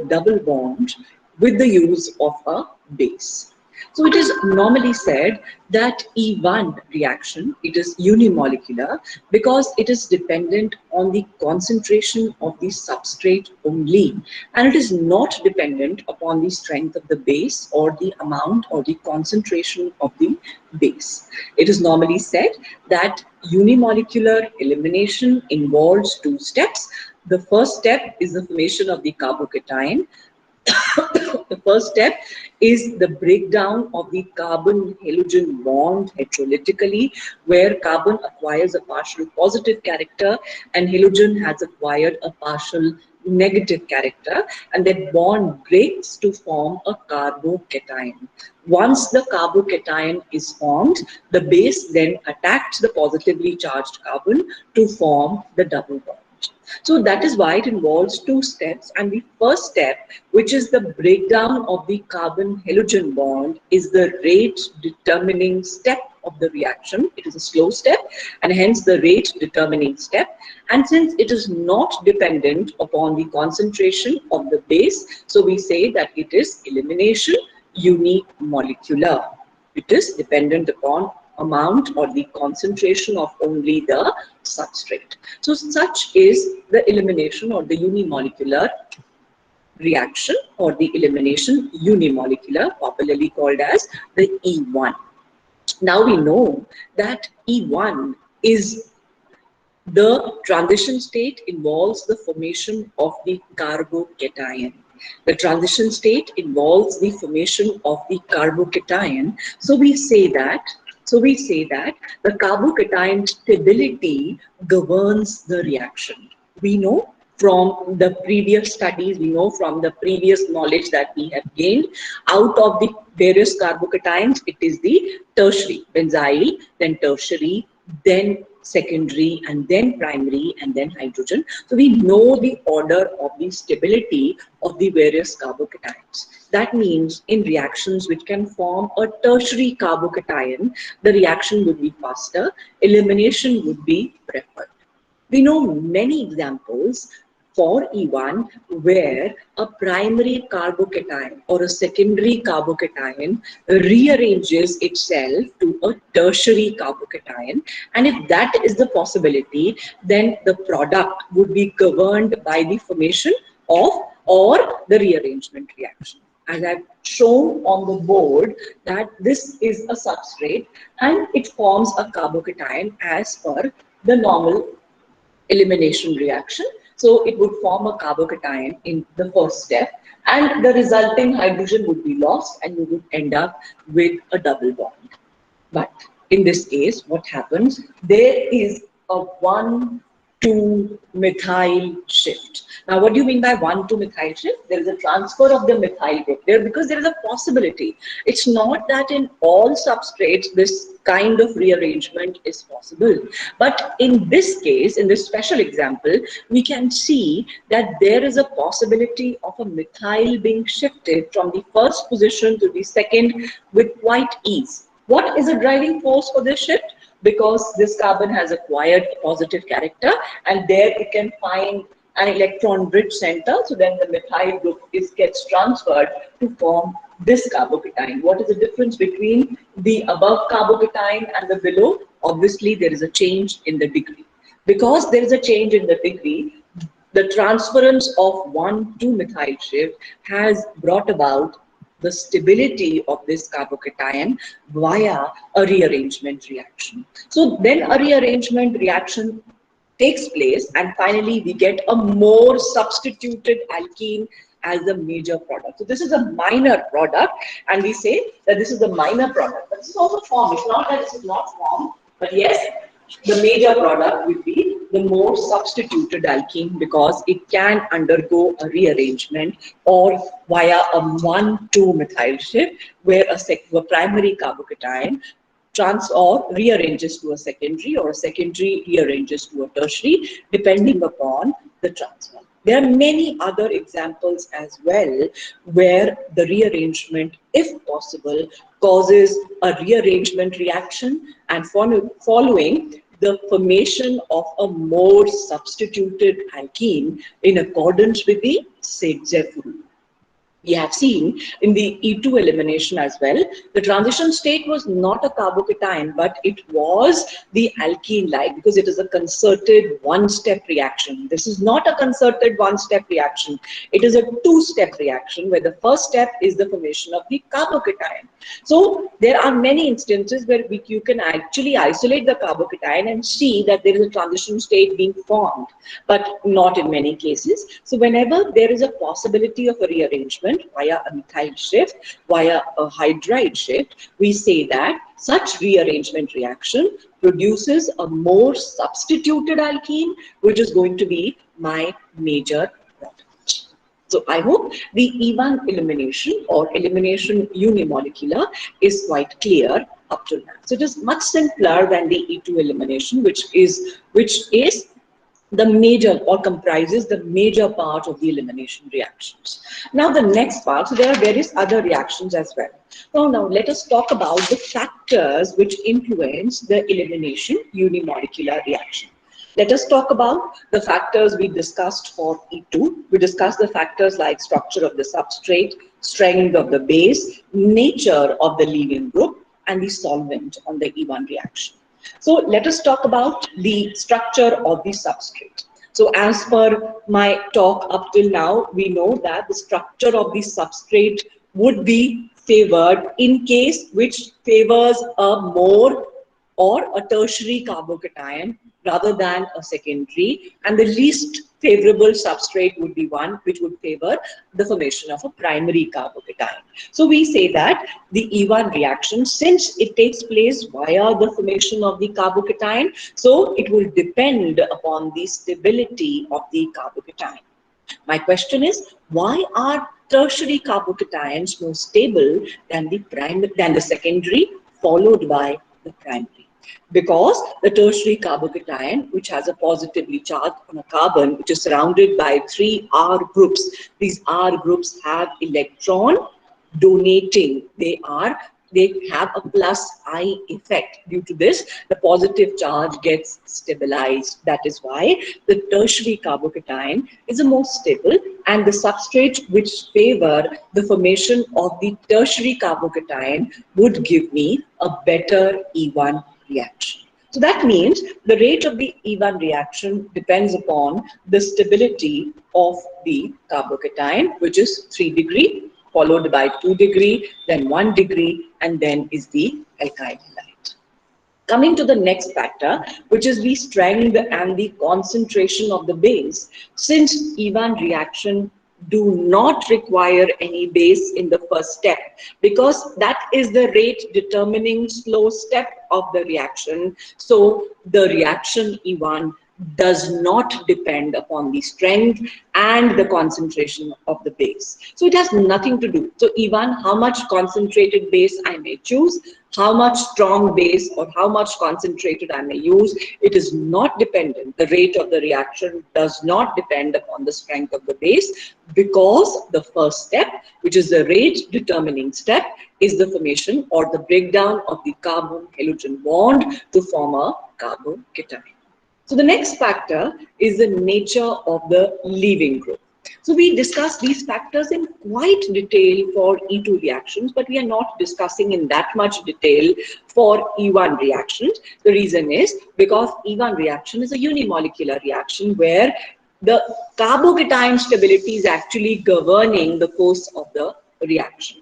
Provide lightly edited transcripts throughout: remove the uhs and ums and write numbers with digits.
double bond with the use of a base. So it is normally said that E1 reaction, it is unimolecular because it is dependent on the concentration of the substrate only, and it is not dependent upon the strength of the base or the amount or the concentration of the base. It is normally said that unimolecular elimination involves two steps. The first step is the formation of the carbocation. The first step is the breakdown of the carbon-halogen bond heterolytically, where carbon acquires a partial positive character and halogen has acquired a partial negative character, and that bond breaks to form a carbocation. Once the carbocation is formed, the base then attacks the positively charged carbon to form the double bond. So that is why it involves two steps, and the first step, which is the breakdown of the carbon-halogen bond, is the rate determining step of the reaction. It is a slow step and hence the rate determining step, and since it is not dependent upon the concentration of the base, so we say that it is elimination unimolecular. It is dependent upon amount or the concentration of only the substrate. So such is the elimination or the unimolecular reaction or the elimination unimolecular, popularly called as the E1. Now we know that E1 is the transition state involves the formation of the carbocation. The transition state involves the formation of the carbocation. So we say that the carbocation stability governs the reaction. We know from the previous studies, we know from the previous knowledge that we have gained, out of the various carbocations, it is the tertiary, benzyl, then tertiary, then secondary, and then primary, and then hydrogen. So we know the order of the stability of the various carbocations. That means in reactions which can form a tertiary carbocation, the reaction would be faster, elimination would be preferred. We know many examples for E1 where a primary carbocation or a secondary carbocation rearranges itself to a tertiary carbocation, and if that is the possibility, then the product would be governed by the formation of or the rearrangement reaction. As I've shown on the board that this is a substrate and it forms a carbocation as per the normal elimination reaction. So it would form a carbocation in the first step, and the resulting hydrogen would be lost and you would end up with a double bond. But in this case, what happens? There is a 1,2-methyl shift. Now, what do you mean by 1,2-methyl shift? There is a transfer of the methyl group there because there is a possibility. It's not that in all substrates this kind of rearrangement is possible. But in this case, in this special example, we can see that there is a possibility of a methyl being shifted from the first position to the second with quite ease. What is the driving force for this shift? Because this carbon has acquired a positive character and there it can find an electron-rich center, so then the methyl group gets transferred to form this carbocation. What is the difference between the above carbocation and the below? Obviously, there is a change in the degree. Because there is a change in the degree, the transference of 1,2-methyl shift has brought about the stability of this carbocation via a rearrangement reaction. So then a rearrangement reaction takes place and finally we get a more substituted alkene as the major product. So this is a minor product and we say that this is the minor product. But this is also formed. It's not that this is not formed, but yes, the major product will be the more substituted alkene because it can undergo a rearrangement or via a 1,2-methyl shift where a primary carbocation or rearranges to a secondary or a secondary rearranges to a tertiary depending upon the transfer. There are many other examples as well where the rearrangement, if possible, causes a rearrangement reaction and following the formation of a more substituted alkene in accordance with the Sedgwick rule. we have seen in the E2 elimination as well, the transition state was not a carbocation, but it was the alkene-like, because it is a concerted one-step reaction. This is not a concerted one-step reaction. It is a two-step reaction where the first step is the formation of the carbocation. So there are many instances where you can actually isolate the carbocation and see that there is a transition state being formed, but not in many cases. So whenever there is a possibility of a rearrangement via a methyl shift, via a hydride shift, we say that such rearrangement reaction produces a more substituted alkene, which is going to be my major product. So I hope the E1 elimination or elimination unimolecular is quite clear up to now. So it is much simpler than the E2 elimination, which is the major or comprises the major part of the elimination reactions. Now the next part, so there are various other reactions as well. Now let us talk about the factors which influence the elimination unimolecular reaction. Let us talk about the factors we discussed for E2. We discussed the factors like structure of the substrate, strength of the base, nature of the leaving group, and the solvent on the E1 reaction. So let us talk about the structure of the substrate. So as per my talk up till now, we know that the structure of the substrate would be favored in case which favors a more or a tertiary carbocation rather than a secondary, and the least favorable substrate would be one which would favor the formation of a primary carbocation. So we say that the E1 reaction, since it takes place via the formation of the carbocation, so it will depend upon the stability of the carbocation. My question is, why are tertiary carbocations more stable than the secondary, followed by the primary? Because the tertiary carbocation, which has a positively charged on a carbon, which is surrounded by three R groups. These R groups have electron donating. They have a plus I effect. Due to this, the positive charge gets stabilized. That is why the tertiary carbocation is the most stable, and the substrate which favor the formation of the tertiary carbocation would give me a better E1 reaction. So that means the rate of the E1 reaction depends upon the stability of the carbocation, which is 3 degree, followed by 2 degree, then 1 degree, and then is the alkyl halide. Coming to the next factor, which is the strength and the concentration of the base. Since E1 reaction do not require any base in the first step, because that is the rate determining slow step of the reaction. So the reaction E1 does not depend upon the strength and the concentration of the base. So it has nothing to do. So even how much concentrated base I may choose, how much strong base or how much concentrated I may use, it is not dependent. The rate of the reaction does not depend upon the strength of the base, because the first step, which is the rate determining step, is the formation or the breakdown of the carbon halogen bond to form a carbocation. So the next factor is the nature of the leaving group. So we discussed these factors in quite detail for E2 reactions, but we are not discussing in that much detail for E1 reactions. The reason is because E1 reaction is a unimolecular reaction where the carbocation stability is actually governing the course of the reaction.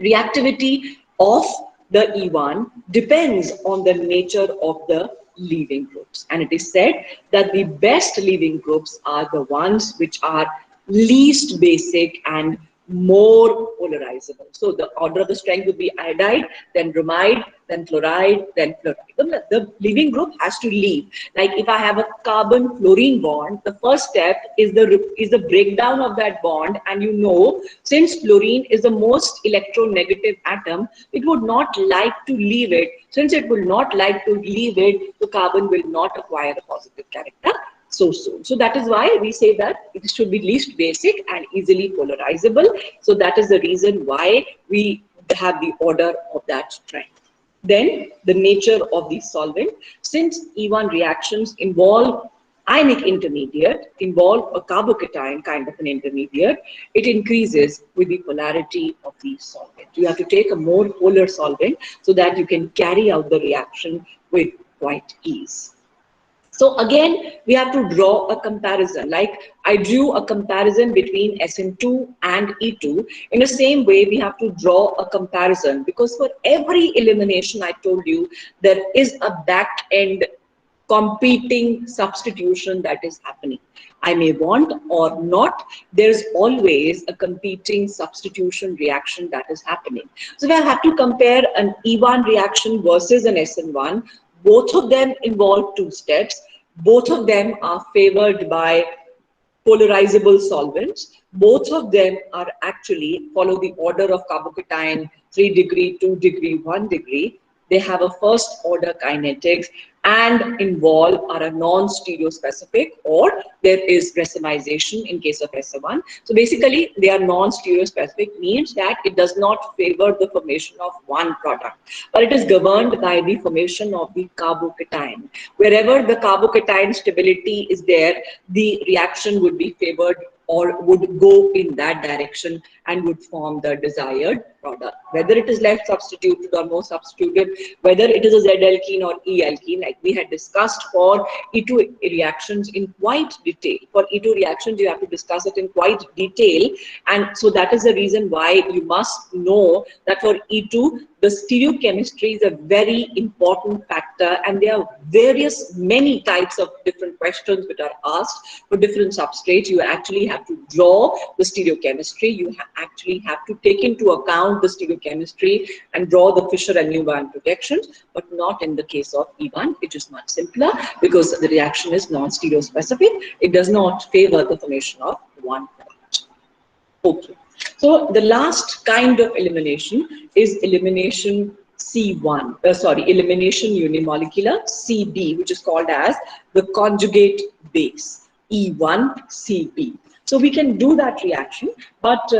Reactivity of the E1 depends on the nature of the leaving groups, and it is said that the best leaving groups are the ones which are least basic and more polarizable. So the order of the strength would be iodide, then bromide, then chloride, then fluoride. The leaving group has to leave. Like if I have a carbon fluorine bond, the first step is the breakdown of that bond, and you know, since fluorine is the most electronegative atom, it would not like to leave it. Since it will not like to leave it, the carbon will not acquire a positive character so soon. So that is why we say that it should be least basic and easily polarizable. So that is the reason why we have the order of that strength. Then the nature of the solvent. Since E1 reactions involve ionic intermediate involve a carbocation kind of an intermediate, it increases with the polarity of the solvent. You have to take a more polar solvent so that you can carry out the reaction with quite ease. So again, we have to draw a comparison. Like I drew a comparison between SN2 and E2. In the same way, we have to draw a comparison, because for every elimination, I told you, there is a back end competing substitution that is happening. I may want or not, there's always a competing substitution reaction that is happening. So if I have to compare an E1 reaction versus an SN1, both of them involve two steps. Both of them are favored by polarizable solvents. Both of them are actually follow the order of carbocation, 3 degree, 2 degree, 1 degree. They have a first order kinetics and involve are a non-stereospecific, or there is racemization in case of SO1. So basically they are non-stereospecific, means that it does not favor the formation of one product, but it is governed by the formation of the carbocation. Wherever the carbocation stability is there, the reaction would be favored or would go in that direction and would form the desired product. Whether it is left substituted or more substituted, whether it is a Z alkene or E alkene, like we had discussed for E2 reactions in quite detail. For E2 reactions, you have to discuss it in quite detail. And so that is the reason why you must know that for E2, the stereochemistry is a very important factor, and there are many types of different questions which are asked for different substrates. You actually have to draw the stereochemistry. You actually have to take into account the stereochemistry and draw the Fischer and Newman projections, but not in the case of E1. It is much simpler because the reaction is non-stereospecific. It does not favor the formation of one product. Okay. So the last kind of elimination is elimination elimination unimolecular CB, which is called as the conjugate base, E1CB. So we can do that reaction, but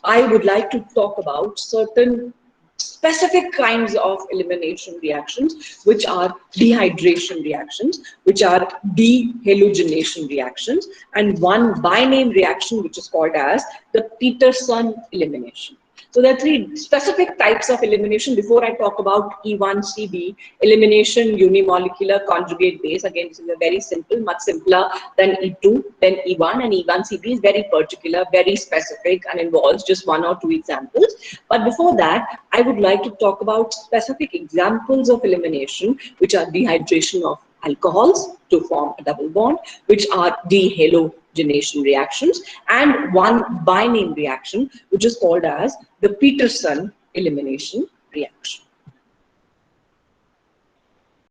I would like to talk about certain specific kinds of elimination reactions, which are dehydration reactions, which are dehalogenation reactions, and one by name reaction which is called as the Peterson elimination. So there are three specific types of elimination. Before I talk about E1CB, elimination unimolecular conjugate base, again this is a very simple, much simpler than E2, then E1, and E1CB is very particular, very specific, and involves just one or two examples. But before that, I would like to talk about specific examples of elimination, which are dehydration of alcohols to form a double bond, which are dehalogenation reactions, and one by name reaction, which is called as the Peterson elimination reaction.